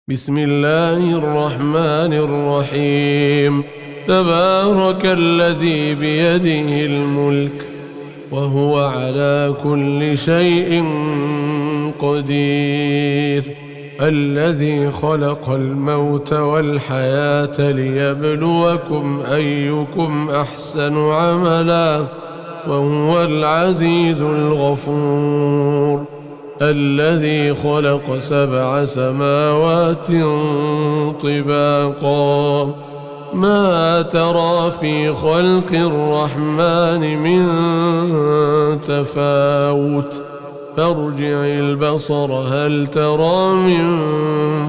بسم الله الرحمن الرحيم. تبارك الذي بيده الملك وهو على كل شيء قدير، الذي خلق الموت والحياة ليبلوكم أيكم أحسن عملا وهو العزيز الغفور، الذي خلق 7 سماوات طباقا ما ترى في خلق الرحمن من تفاوت، فارجع البصر هل ترى من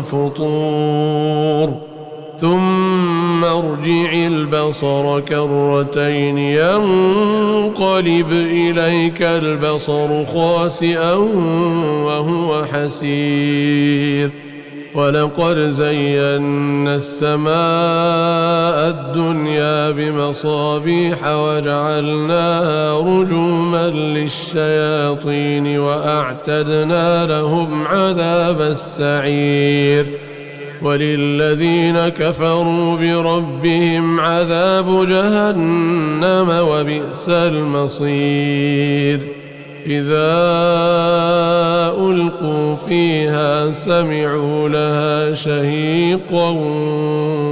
فطور، ثم ارجع البصر كرتين ينقلب إليك البصر خاسئا وهو حسير، ولقد زينا السماء الدنيا بمصابيح وجعلناها رجوما للشياطين وأعتدنا لهم عذاب السعير، وللذين كفروا بربهم عذاب جهنم وبئس المصير. إذا ألقوا فيها سمعوا لها شهيقا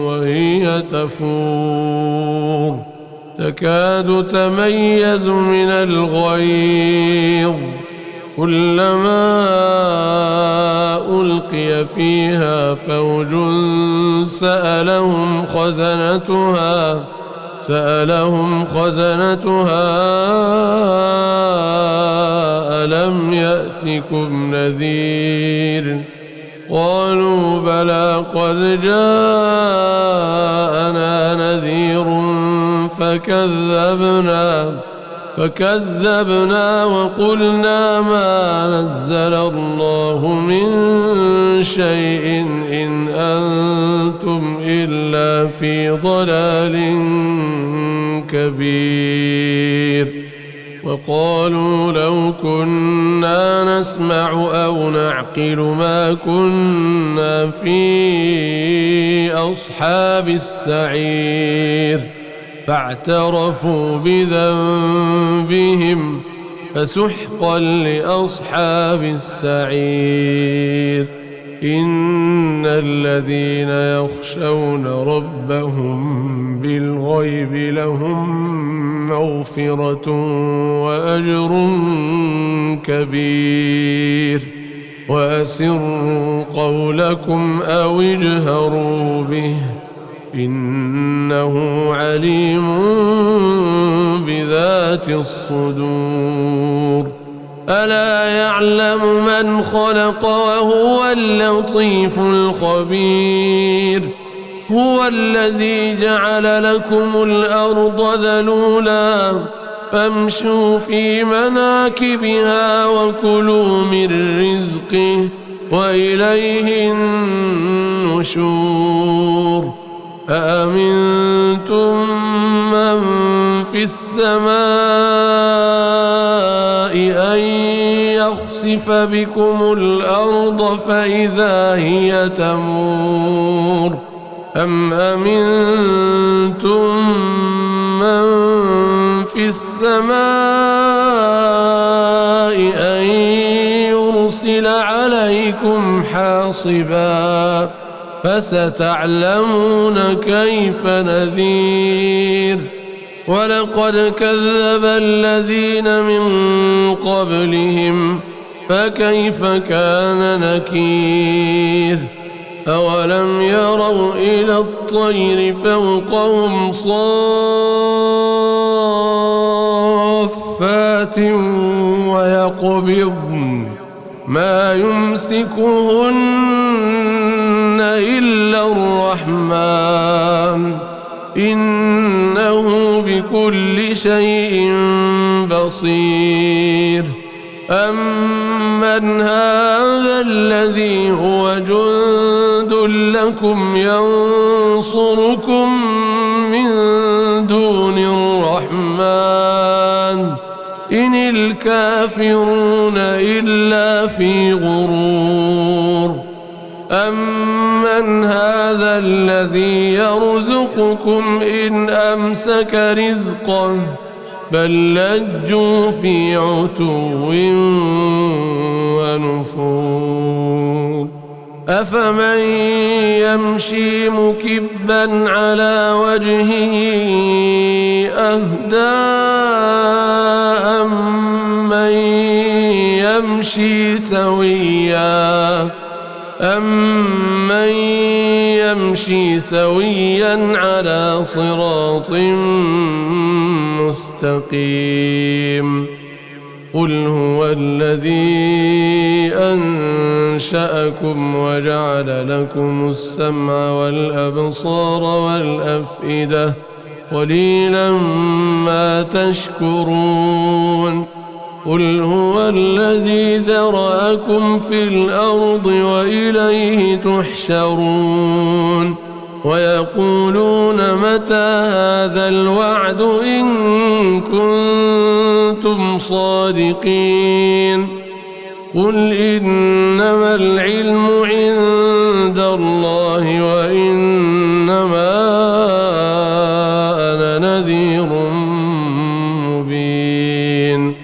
وهي تفور تكاد تميز من الغيظ، كلما ألقي فيها فوج سألهم خزنتها ألم يأتكم نذير؟ قالوا بلى قد جاءنا نذير فكذبنا وقلنا ما نزل الله من شيء إن أنتم إلا في ضلال كبير. وقالوا لو كنا نسمع أو نعقل ما كنا في أصحاب السعير، فاعترفوا بذنبهم فسحقا لأصحاب السعير. إن الذين يخشون ربهم بالغيب لهم مغفرة وأجر كبير، وأسروا قولكم أو اجهروا به إنه عليم بذات الصدور. ألا يعلم من خلق وهو اللطيف الخبير. هو الذي جعل لكم الأرض ذلولا فامشوا في مناكبها وكلوا من رزقه وإليه النشور. أأمنتم من في السماء أن يخسف بكم الأرض فإذا هي تمور، أم أمنتم من في السماء أن يرسل عليكم حاصبا فستعلمون كيف نذير. ولقد كذب الذين من قبلهم فكيف كان نكير. أولم يروا إلى الطير فوقهم صافات ويقبضن ما يمسكهن إلا الرحمن إنه بكل شيء بصير. أمن هذا الذي هو جند لكم ينصركم من دون الرحمن إن الكافرون إلا في غرور. أمن هذا الذي يرزقكم إن أمسك رزقه بل لجوا في عتو ونفور أفمن يمشي مكبا على وجهه أهدى أمن يمشي سويا على صراط مستقيم قل هو الذي أنشأكم وجعل لكم السمع والأبصار والأفئدة قليلا ما تشكرون قل هو الذي ذرأكم في الأرض وإليه تحشرون ويقولون متى هذا الوعد إن كنتم صادقين قل إنما العلم عند الله وإنما أنا نذير مبين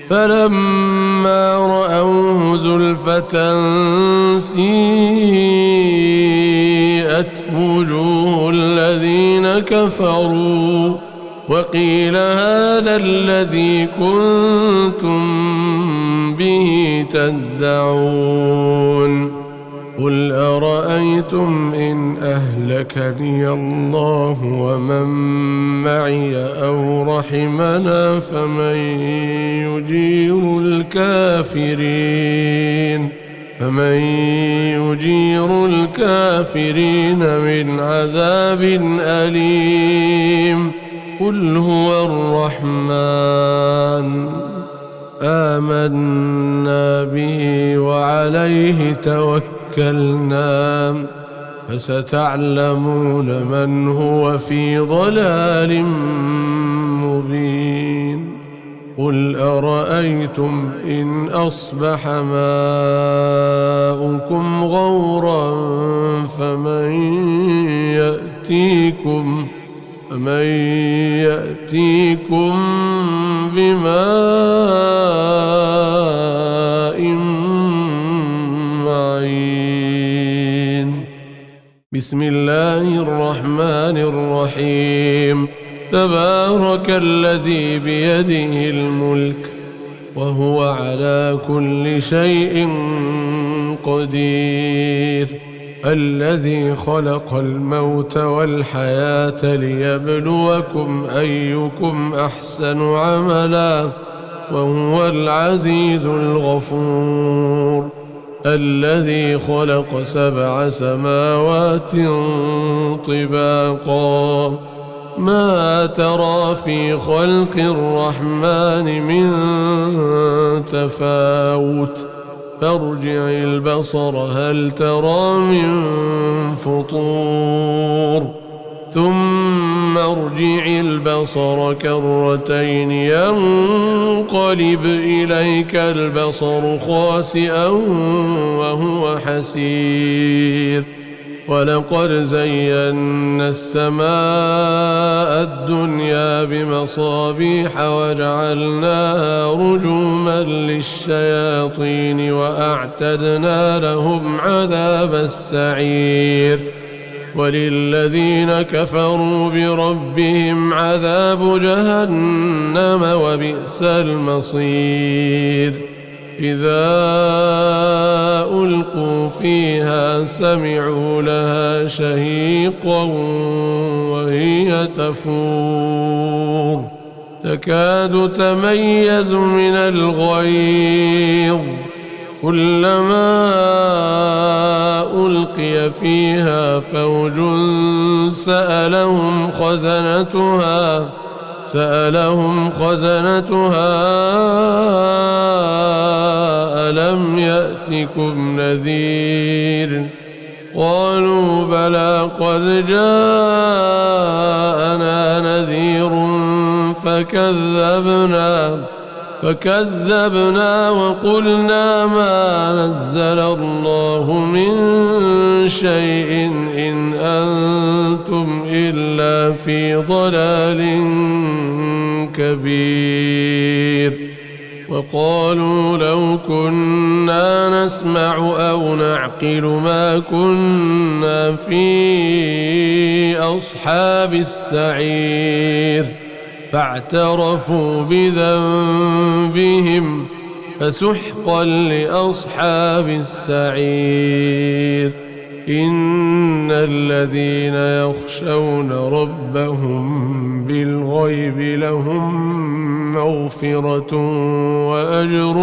فلما رأوه زلفة سيئت وجوه الذين كفروا وقيل هذا الذي كنتم به تدعون قل أرأيتم إن أهلكني الله ومن معي أو رحمنا فمن يجير الكافرين من عذاب أليم قل هو الرحمن آمنا به وعليه توكلنا فستعلمون من هو في ضلال مبين قل أرأيتم إن أصبح ماؤكم غورا فمن يأتيكم بماء معين بسم الله الرحمن الرحيم تبارك الذي بيده الملك وهو على كل شيء قدير الذي خلق الموت والحياة ليبلوكم أيكم أحسن عملا وهو العزيز الغفور الذي خلق 7 سماوات طباقا ما ترى في خلق الرحمن من تفاوت فارجع البصر هل ترى من فطور ثم ارجع البصر كرتين ينقلب إليك البصر خاسئا وهو حسير ولقد زينا السماء الدنيا بمصابيح وجعلناها رجوما للشياطين وأعتدنا لهم عذاب السعير وللذين كفروا بربهم عذاب جهنم وبئس المصير إذا ألقوا فيها سمعوا لها شهيقا وهي تفور تكاد تميز من الغيظ كلما ألقي فيها فوج سألهم خزنتها ألم يأتكم نذير قالوا بلى قد جاءنا نذير فكذبنا وقلنا ما نزل الله من شيء إن أنتم إلا في ضلال كبير. وقالوا لو كنا نسمع أو نعقل ما كنا في أصحاب السعير فاعترفوا بذنبهم فسحقا لأصحاب السعير. إن الذين يخشون ربهم بالغيب لهم مغفرة وأجر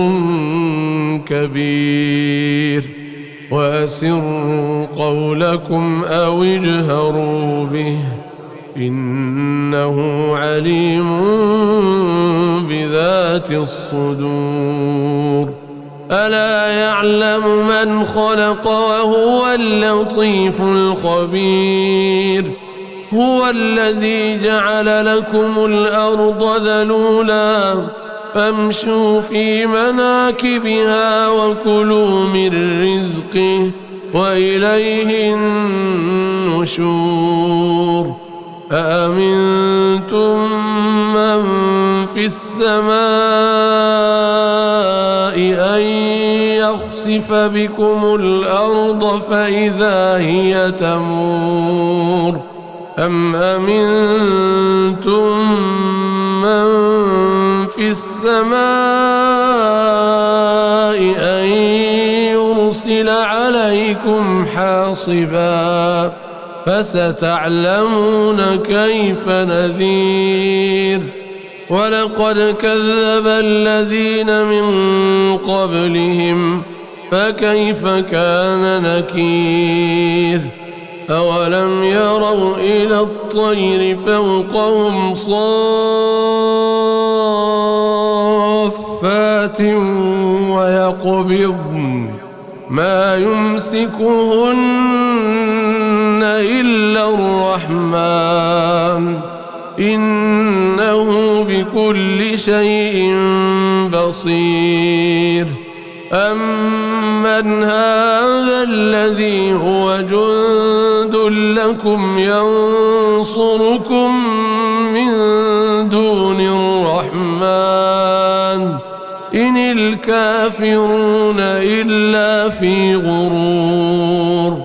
كبير. وأسروا قولكم أو اجهروا به إنه عليم بذات الصدور. ألا يعلم من خلق وهو اللطيف الخبير. هو الذي جعل لكم الأرض ذلولا فامشوا في مناكبها وكلوا من رزقه وإليه النشور. أأمنتم من في السماء أن يخسف بكم الأرض فإذا هي تمور أم أمنتم من في السماء أن يرسل عليكم حاصبا فستعلمون كيف نذير. ولقد كذب الذين من قبلهم فكيف كان نكير. أولم يروا إلى الطير فوقهم صافات ويقبضن ما يمسكهن إلا الرحمن إنه بكل شيء بصير. أمن هذا الذي هو جند لكم ينصركم من دون الرحمن إن الكافرون إلا في غرور.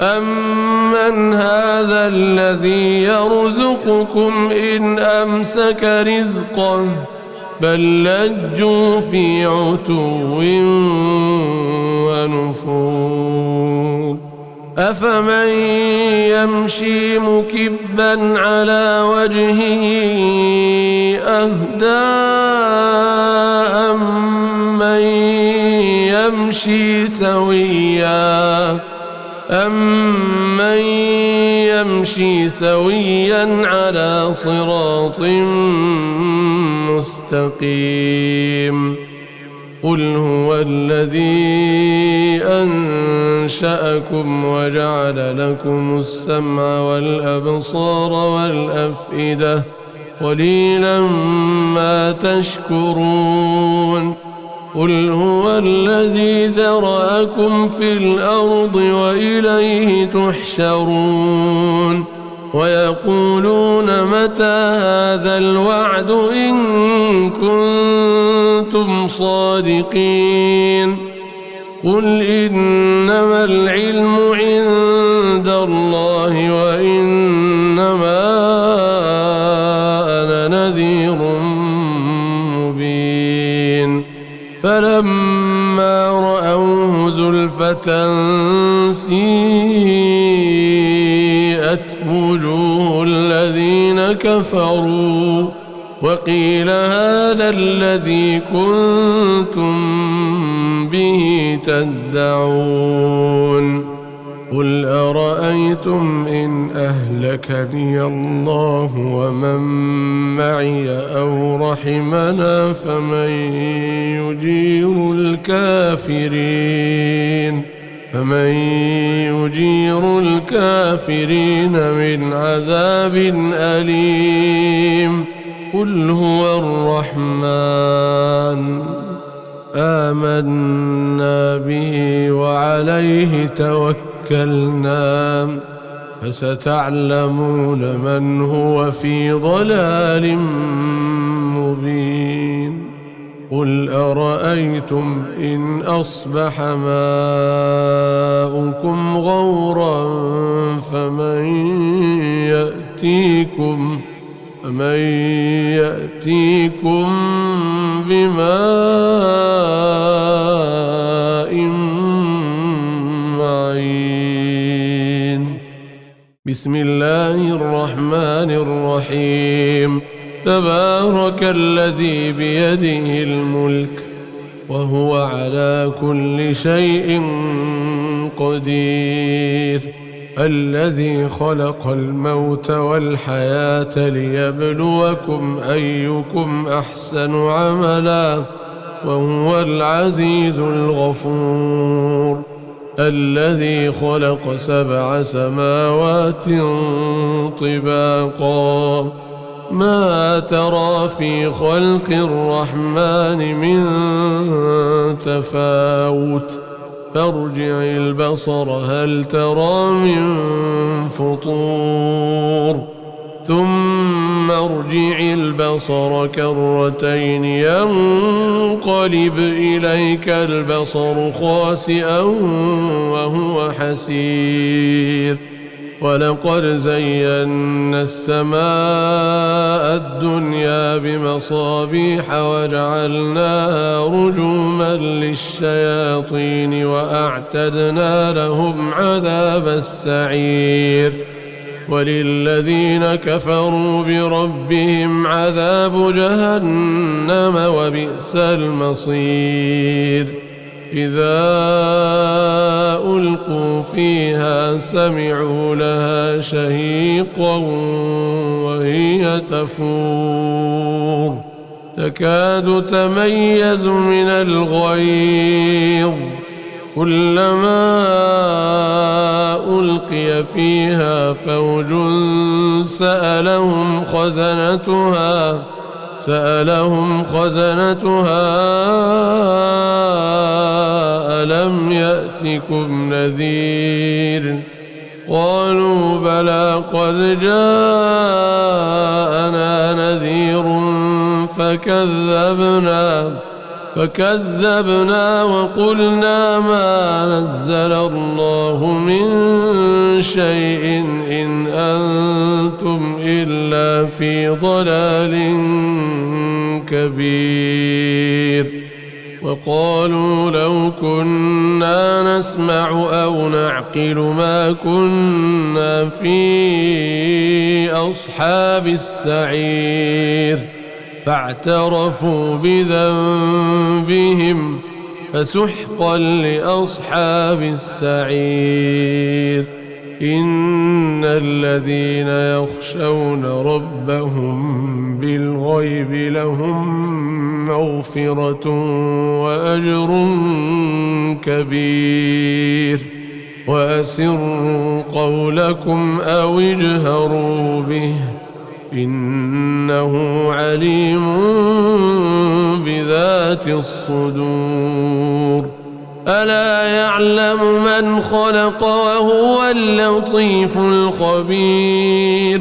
أمن هذا الذي يرزقكم إن أمسك رزقه بل لجوا في عتو ونفور. أفمن يمشي مكبا على وجهه أهدى أمن يمشي سويا على صراط مستقيم. قل هو الذي أنشأكم وجعل لكم السمع والأبصار والأفئدة قليلا ما تشكرون. قل هو الذي ذرأكم في الأرض وإليه تحشرون. ويقولون متى هذا الوعد إن كنتم صادقين. قل إنما العلم عند الله وإنما أنا نذير مبين. فلما رأوه زلفة سيئت وجوه الذين كفروا وقيل هذا الذي كنتم به تدعون. قل أرأيتم إن أهلكني الله ومن معي أو رحمنا فمن يجير الكافرين من عذاب أليم. قل هو الرحمن آمنا به وعليه توكلنا فستعلمون من هو في ضلال مبين قل أرأيتم إن أصبح ماؤكم غورا فمن يأتيكم بماء معين بسم الله الرحمن الرحيم تبارك الذي بيده الملك وهو على كل شيء قدير الذي خلق الموت والحياة ليبلوكم أيكم أحسن عملا وهو العزيز الغفور الذي خلق 7 سماوات طباقا ما ترى في خلق الرحمن من تفاوت فارجع البصر هل ترى من فطور ثم ارجع البصر كرتين ينقلب إليك البصر خاسئا وهو حسير ولقد زينا السماء الدنيا بمصابيح وجعلناها رجوما للشياطين وأعتدنا لهم عذاب السعير وللذين كفروا بربهم عذاب جهنم وبئس المصير إذا ألقوا فيها سمعوا لها شهيقا وهي تفور تكاد تميز من الغيظ كلما ألقي فيها فوج سألهم خزنتها ألم يأتكم نذير قالوا بلى قد جاءنا نذير فكذبنا وقلنا ما نزل الله من شيء إن أنتم إلا في ضلال كبير وقالوا لو كنا نسمع أو نعقل ما كنا في أصحاب السعير فاعترفوا بذنبهم فسحقا لأصحاب السعير إن الذين يخشون ربهم بالغيب لهم مغفرة وأجر كبير وأسروا قولكم أو اجهروا به إنه عليم بذات الصدور ألا يعلم من خلق وهو اللطيف الخبير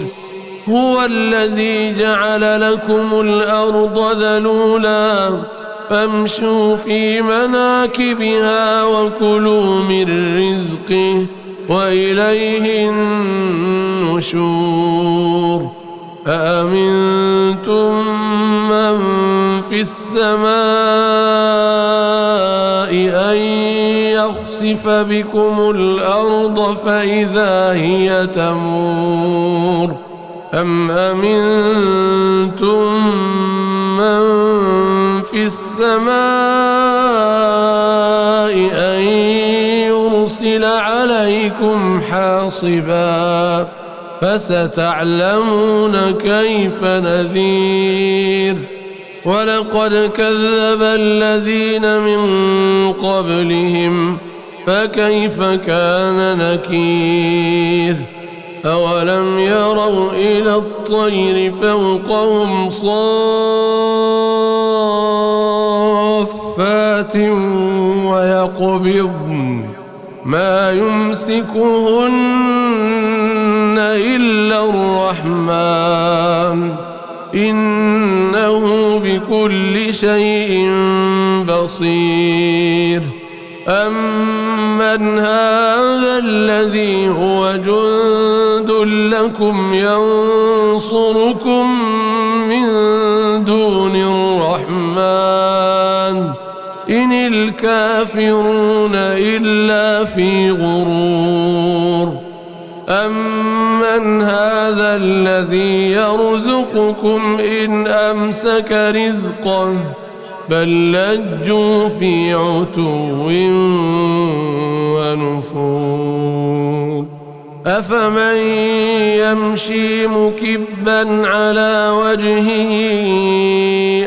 هو الذي جعل لكم الأرض ذلولا فامشوا في مناكبها وكلوا من رزقه وإليه النشور أأمنتم من في السماء أن يخسف بكم الأرض فإذا هي تمور أم أمنتم من في السماء أن يرسل عليكم حاصبا فستعلمون كيف نذير ولقد كذب الذين من قبلهم فكيف كان نكير أولم يروا إلى الطير فوقهم صافات ويقبضن ما يمسكهن إلا الرحمن إنه بكل شيء بصير أمن هذا الذي هو جند لكم ينصركم من دون الرحمن إن الكافرون إلا في غرور أمن هذا الذي يرزقكم إن أمسك رزقه بل لجوا في عتو ونفور أفمن يمشي مكبا على وجهه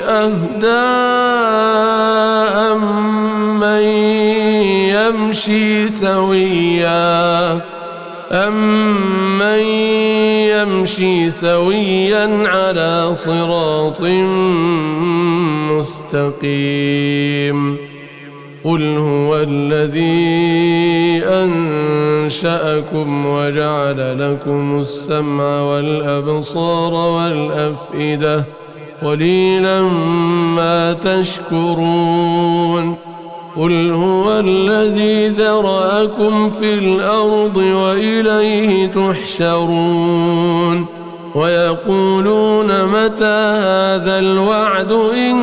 أهدى أمن يمشي سويا على صراط مستقيم قل هو الذي أنشأكم وجعل لكم السمع والأبصار والأفئدة قليلا ما تشكرون قل هو الذي ذرأكم في الأرض وإليه تحشرون ويقولون متى هذا الوعد إن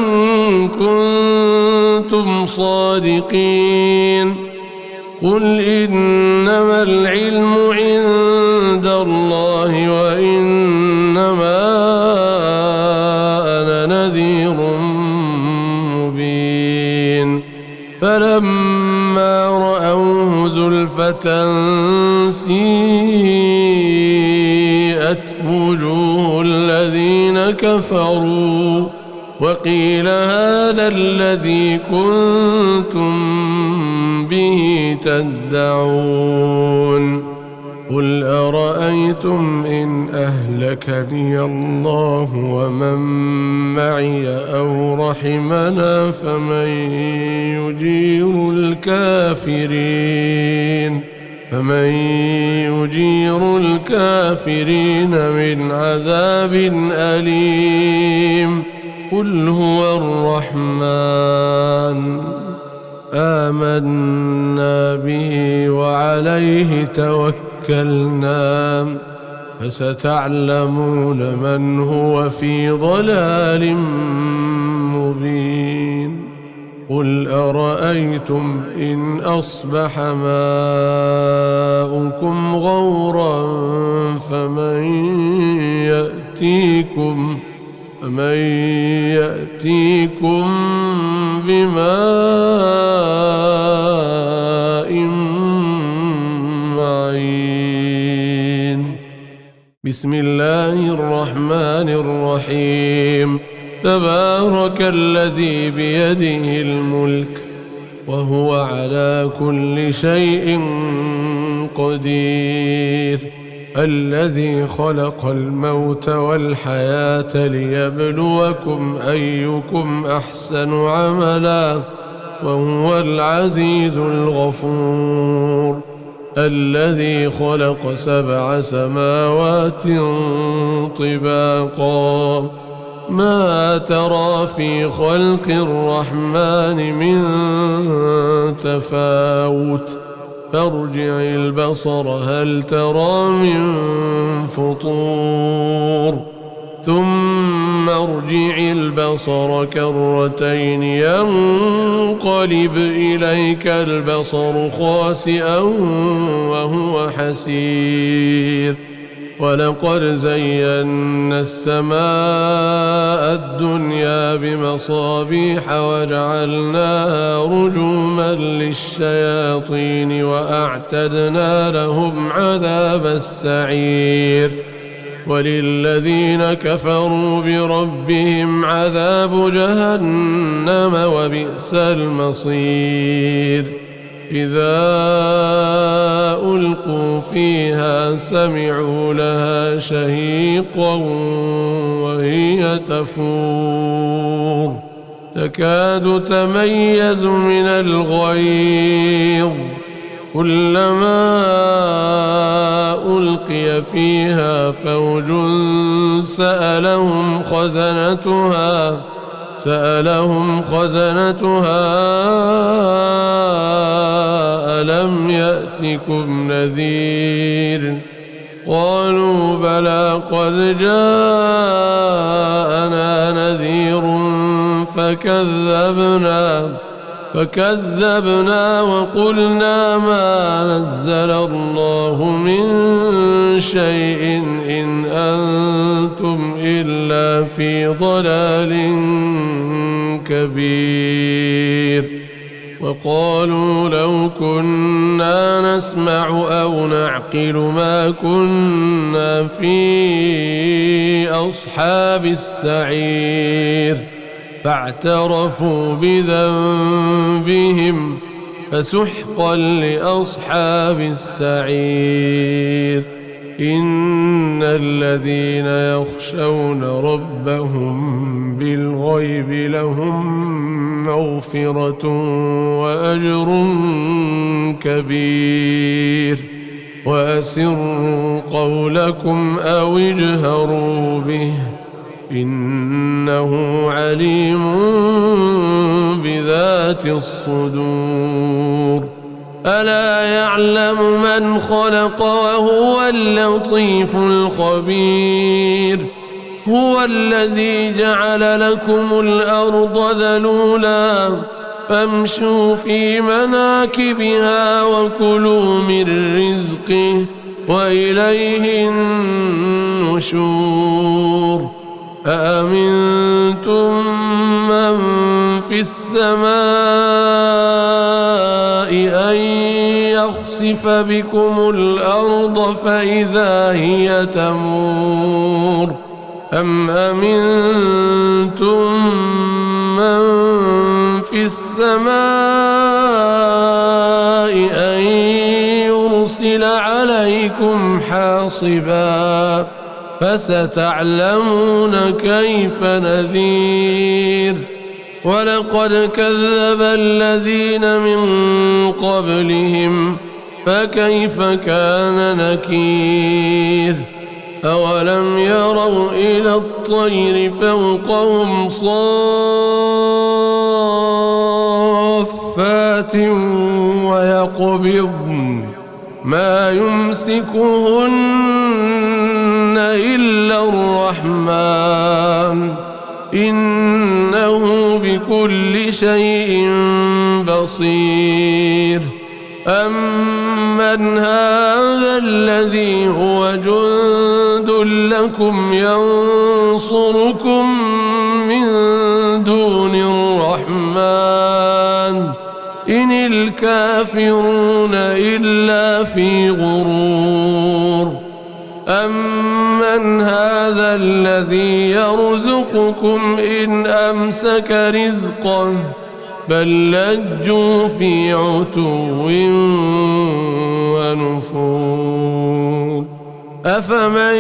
كنتم صادقين قل إنما العلم عند الله وإنما أنا نذير مبين فلما رأوه زلفة سيئت وجوه الذين كفروا وقيل هذا الذي كنتم به تدعون قل أرأيتم إن أهلكني الله ومن معي أو رحمنا فمن يجير الكافرين من عذاب أليم قل هو الرحمن آمنا به وعليه توكلنا فستعلمون من هو في ضلال مبين قل أرأيتم إن أصبح ماؤكم غورا فمن يأتيكم بماء معين بسم الله الرحمن الرحيم تبارك الذي بيده الملك وهو على كل شيء قدير الذي خلق الموت والحياة ليبلوكم أيكم أحسن عملا وهو العزيز الغفور الذي خلق 7 سماوات طباقا ما ترى في خلق الرحمن من تفاوت فارجع البصر هل ترى من فطور ثم ارجع البصر كرتين ينقلب إليك البصر خاسئا وهو حسير ولقد زينا السماء الدنيا بمصابيح وجعلناها رجوما للشياطين وأعتدنا لهم عذاب السعير وللذين كفروا بربهم عذاب جهنم وبئس المصير إذا ألقوا فيها سمعوا لها شهيقا وهي تفور تكاد تميز من الغيظ كلما ألقي فيها فوج سألهم خزنتها ألم يأتكم نذير قالوا بلى قد جاءنا نذير فكذبنا وقلنا ما نزل الله من شيء إن أنتم إلا في ضلال كبير وقالوا لو كنا نسمع أو نعقل ما كنا في أصحاب السعير فاعترفوا بذنبهم فسحقا لأصحاب السعير إن الذين يخشون ربهم بالغيب لهم مغفرة وأجر كبير وأسروا قولكم أو اجهروا به إنه عليم بذات الصدور ألا يعلم من خلق وهو اللطيف الخبير هو الذي جعل لكم الأرض ذلولا فامشوا في مناكبها وكلوا من رزقه وإليه النشور أأمنتم من في السماء أن يخسف بكم الأرض فإذا هي تمور أم أمنتم من في السماء أن يرسل عليكم حاصبا فستعلمون كيف نذير ولقد كذب الذين من قبلهم فكيف كان نكير أولم يروا إلى الطير فوقهم صافات ويقبضن ما يمسكهن إلا الرحمن إنه بكل شيء بصير أمن هذا الذي هو جند لكم ينصركم من دون الرحمن إن الكافرون إلا في غرور أمن هذا الذي يرزقكم إن أمسك رزقه بل لجوا في عتو ونفور أفمن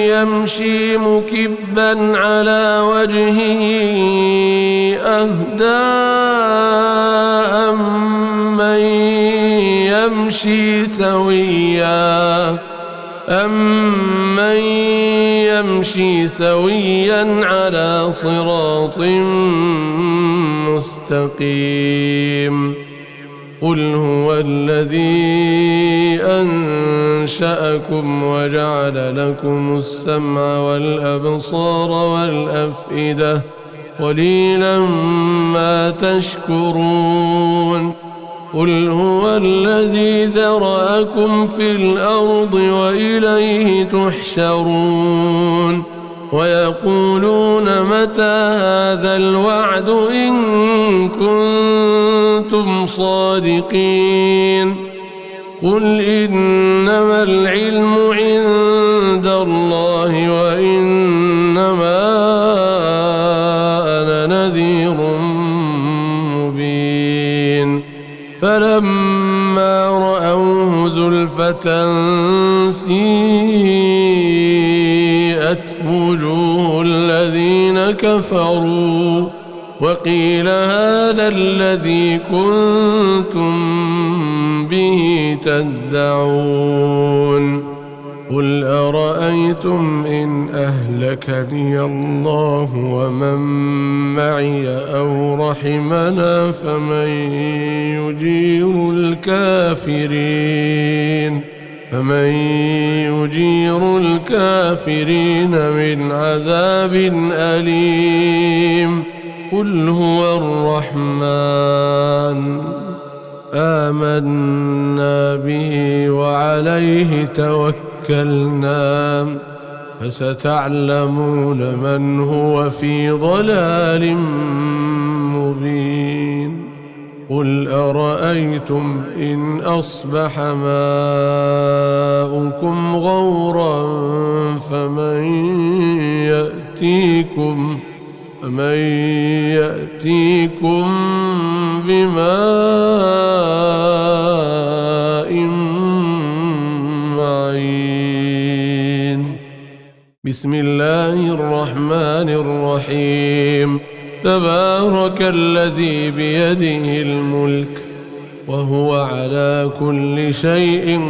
يمشي مكبا على وجهه أهدى أمن يمشي سويا على صراط مستقيم قل هو الذي أنشأكم وجعل لكم السمع والأبصار والأفئدة قليلا ما تشكرون قل هو الذي ذرأكم في الأرض وإليه تحشرون ويقولون متى هذا الوعد إن كنتم صادقين قل إنما العلم عند الله وإنما أنا نذير مبين فلما سيئت وجوه الذين كفروا وقيل هذا الذي كنتم به تدعون قل أرأيتم إن أهلكني الله ومن معي أو رحمنا فمن يجير الكافرين من عذاب أليم قل هو الرحمن آمنا به وعليه توكلنا فستعلمون من هو في ضلال مبين قل أرأيتم إن أصبح ماؤكم غورا فمن يأتيكم بماء معين بسم الله الرحمن الرحيم تبارك الذي بيده الملك وهو على كل شيء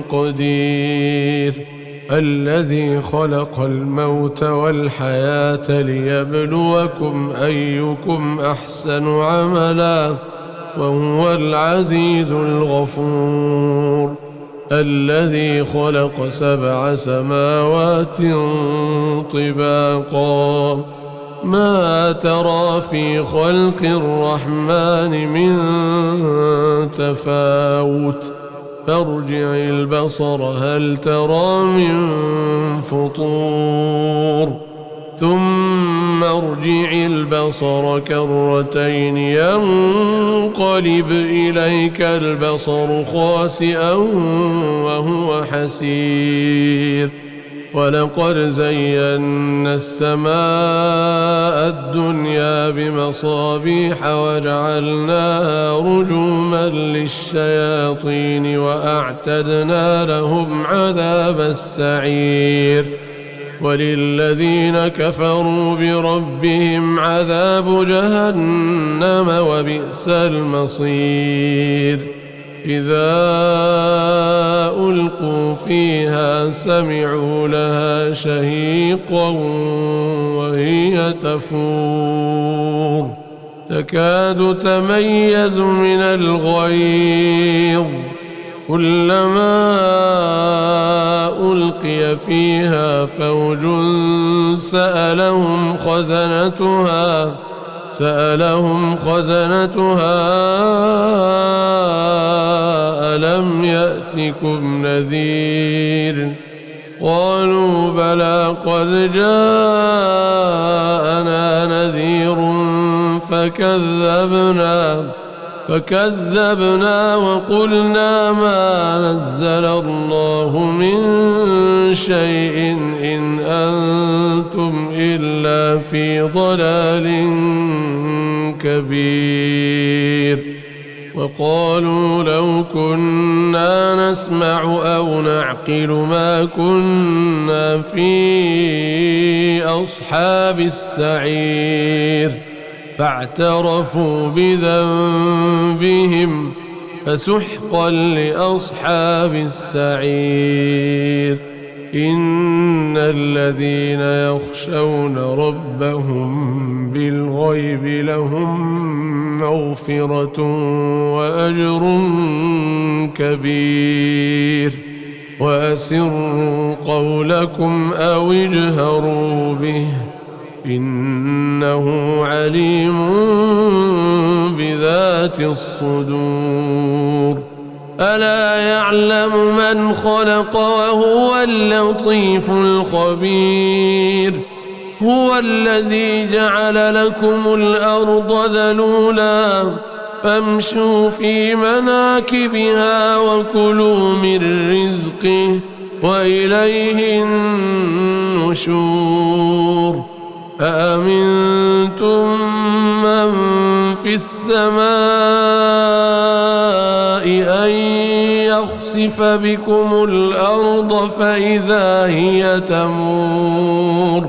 قدير الذي خلق الموت والحياة ليبلوكم أيكم أحسن عملا وهو العزيز الغفور الذي خلق 7 سماوات طباقا ما ترى في خلق الرحمن من تفاوت فارجع البصر هل ترى من فطور ثم ارجع البصر كرتين ينقلب إليك البصر خاسئا وهو حسير ولقد زينا السماء الدنيا بمصابيح وجعلناها رجوما للشياطين وأعتدنا لهم عذاب السعير وللذين كفروا بربهم عذاب جهنم وبئس المصير إذا ألقوا فيها سمعوا لها شهيقا وهي تفور تكاد تميز من الغيظ كلما ألقي فيها فوج سألهم خزنتها ألم يأتكم نذير قالوا بلى قد جاءنا نذير فكذبنا وقلنا ما نزل الله من شيء إن أنتم إلا في ضلال كبير وقالوا لو كنا نسمع أو نعقل ما كنا في أصحاب السعير فاعترفوا بذنبهم فسحقا لأصحاب السعير إن الذين يخشون ربهم بالغيب لهم مغفرة وأجر كبير وأسروا قولكم أو اجهروا به إنه عليم بذات الصدور ألا يعلم من خلق وهو اللطيف الخبير هو الذي جعل لكم الأرض ذلولا فامشوا في مناكبها وكلوا من رزقه وإليه النشور أأمنتم من في السماء أن يخسف يخسف بكم الأرض فإذا هي تمور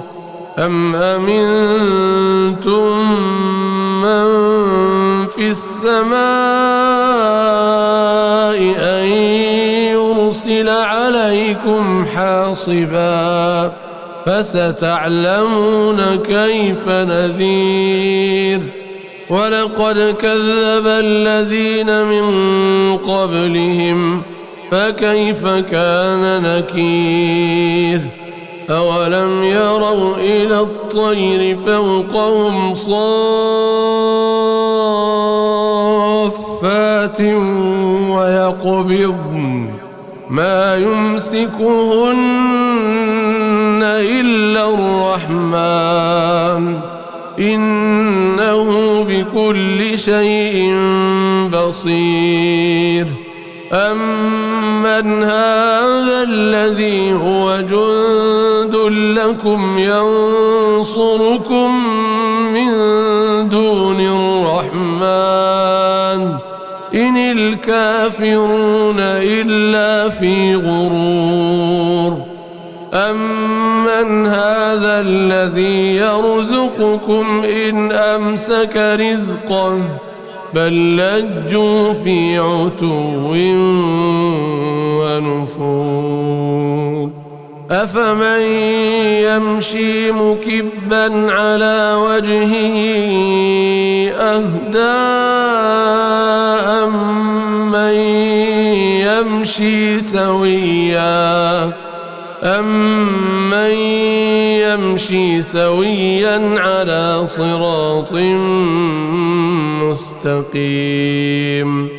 أم أمنتم من في السماء أن يرسل عليكم حاصبا فستعلمون كيف نذير ولقد كذب الذين من قبلهم فكيف كان نكير أولم يروا إلى الطير فوقهم صافات ويقبضن ما يمسكهن إلا الرحمن إنه بكل شيء بصير أمن هذا الذي هو جند لكم ينصركم من دون الرحمن إن الكافرون إلا في غرور أمن هذا الذي يرزقكم إن أمسك رزقه بل لجوا في عتو ونفور أفمن يمشي مكبا على وجهه أهدى أمن يمشي سويا على صراط مستقيم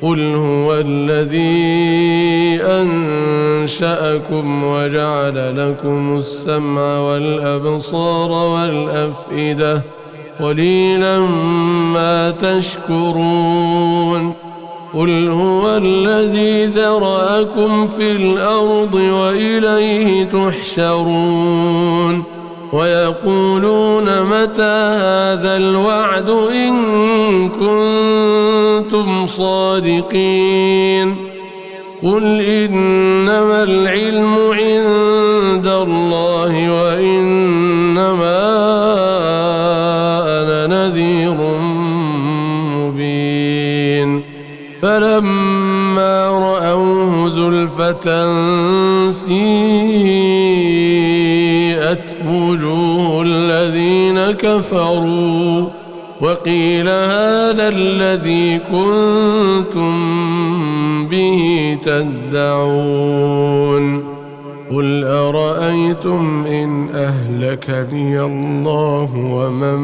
قل هو الذي أنشأكم وجعل لكم السمع والأبصار والأفئدة قليلا ما تشكرون قل هو الذي ذرأكم في الأرض وإليه تحشرون ويقولون متى هذا الوعد إن كنتم صادقين قل إنما العلم عند الله وإنما أنا نذير مبين فلما رأوه زلفة سيئت وجوه الذين كفروا وقيل هذا الذي كنتم به تدعون قل أرأيتم إن أهلكني الله ومن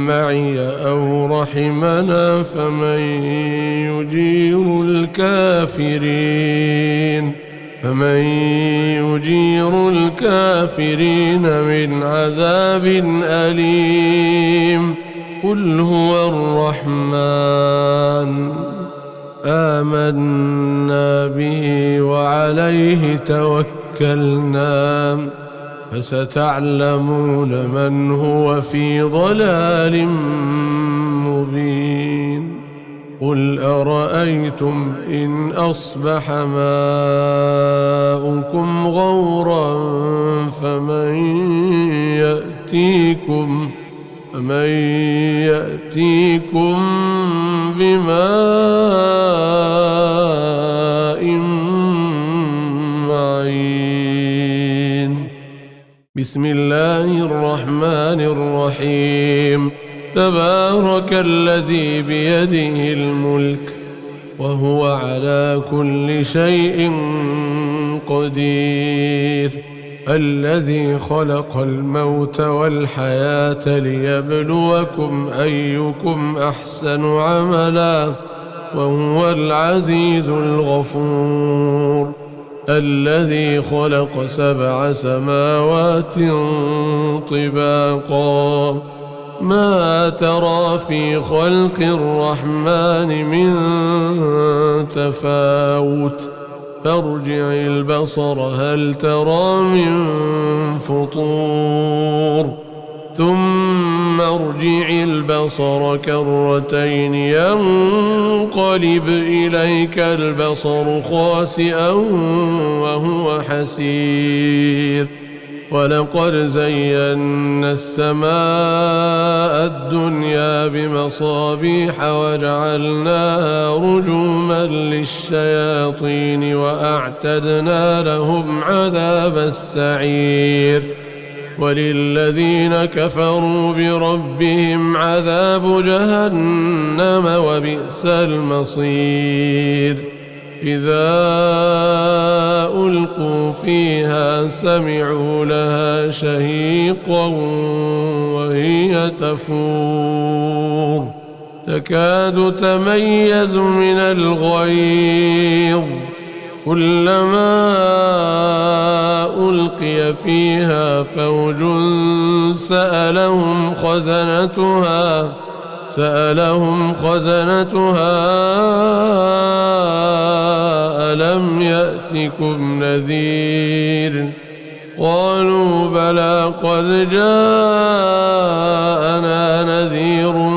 معي أو رحمنا فمن يجير الكافرين من عذاب أليم قل هو الرحمن آمنا به وعليه توكلنا فستعلمون من هو في ضلال مبين قل أرأيتم إن أصبح ماؤكم غورا فمن يأتيكم بماء معين بسم الله الرحمن الرحيم تبارك الذي بيده الملك وهو على كل شيء قدير الذي خلق الموت والحياة ليبلوكم أيكم أحسن عملا وهو العزيز الغفور الذي خلق 7 سماوات طباقا ما ترى في خلق الرحمن من تفاوت فارجع البصر هل ترى من فطور ثم ثم ارجع البصر كرتين ينقلب إليك البصر خاسئا وهو حسير ولقد زينا السماء الدنيا بمصابيح وجعلناها رجوما للشياطين وأعتدنا لهم عذاب السعير وللذين كفروا بربهم عذاب جهنم وبئس المصير إذا ألقوا فيها سمعوا لها شهيقا وهي تفور تكاد تميز من الغيظ كلما ألقي فيها فوج سألهم خزنتها ألم يأتكم نذير قالوا بلى قد جاءنا نذير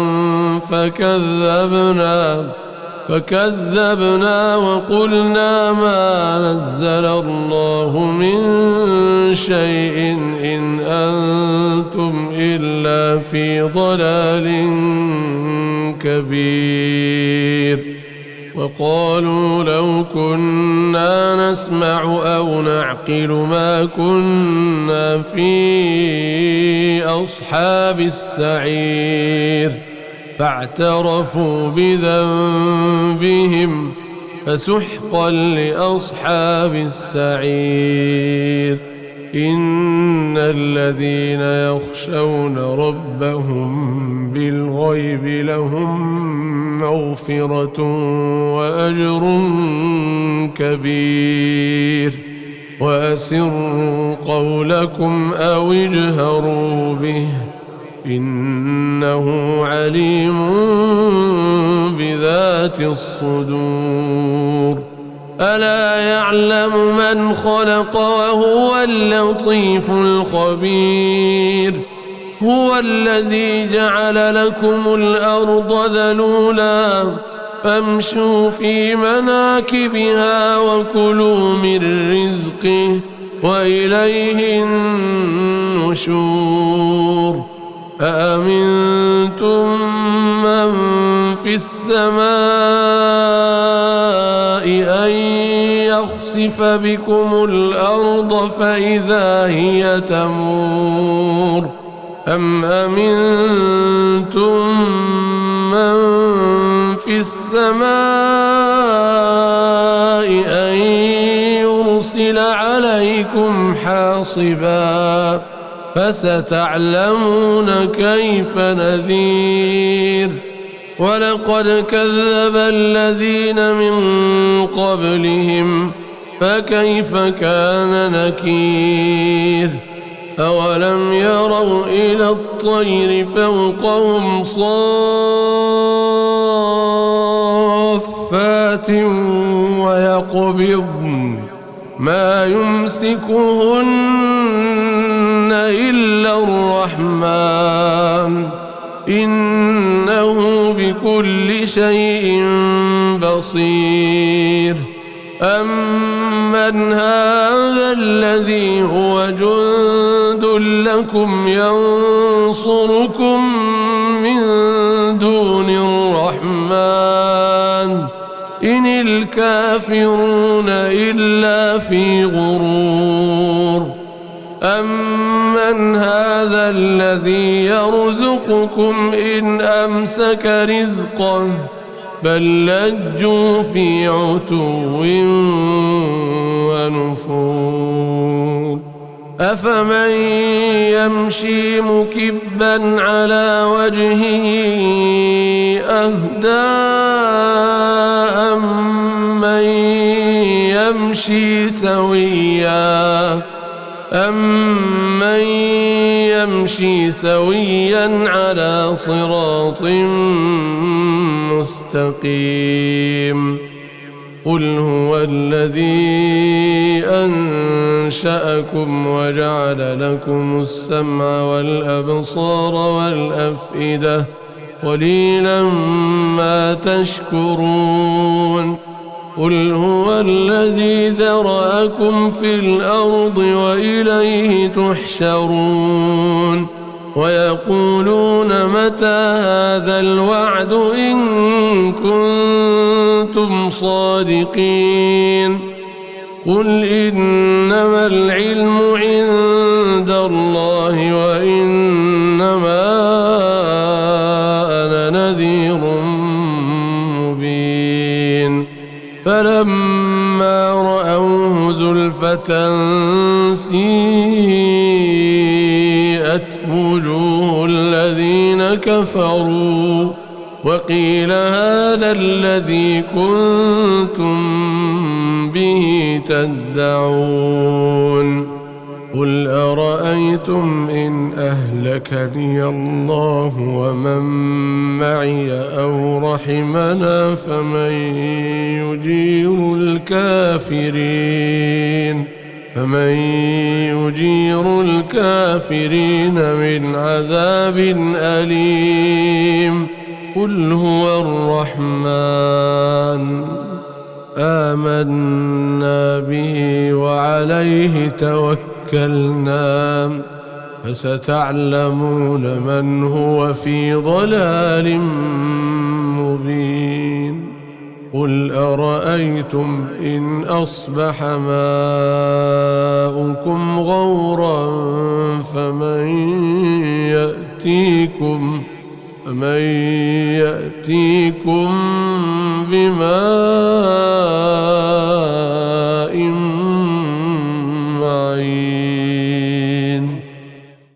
فكذبنا وقلنا ما نزل الله من شيء إن أنتم إلا في ضلال كبير وقالوا لو كنا نسمع أو نعقل ما كنا في أصحاب السعير فاعترفوا بذنبهم فسحقا لأصحاب السعير إن الذين يخشون ربهم بالغيب لهم مغفرة وأجر كبير وأسروا قولكم أو اجهروا به إنه عليم بذات الصدور ألا يعلم من خلق وهو اللطيف الخبير هو الذي جعل لكم الأرض ذلولا فامشوا في مناكبها وكلوا من رزقه وإليه النشور أأمنتم من في السماء أن يخسف بكم الأرض فإذا هي تمور أم أمنتم من في السماء أن يرسل عليكم حاصبا فستعلمون كيف نذير ولقد كذب الذين من قبلهم فكيف كان نكير أولم يروا إلى الطير فوقهم صافات ويقبضن ما يمسكهن إلا الرحمن إنه بكل شيء بصير أمن هذا الذي هو جند لكم ينصركم من دون الرحمن إن الكافرون إلا في غرور أمن هذا الذي يرزقكم إن أمسك رزقه بل لجوا في عتو ونفور أفمن يمشي مكبا على وجهه أهدى أمن يمشي سويا على صراط مستقيم قل هو الذي أنشأكم وجعل لكم السمع والأبصار والأفئدة قليلا ما تشكرون قل هو الذي ذرأكم في الأرض وإليه تحشرون ويقولون متى هذا الوعد إن كنتم صادقين قل إنما العلم عند الله وإنما أنا نذير مبين فلما رأوه زلفة سيئت وجوه الذين كفروا وقيل هذا الذي كنتم به تدعون قل أرأيتم إن أهلكني الله ومن معي أو رحمنا فمن يجير الكافرين من عذاب أليم قل هو الرحمن آمنا به وعليه توكلنا فستعلمون من هو في ضلال مبين قل أرأيتم إن أصبح ماؤكم غورا فمن يأتيكم بماء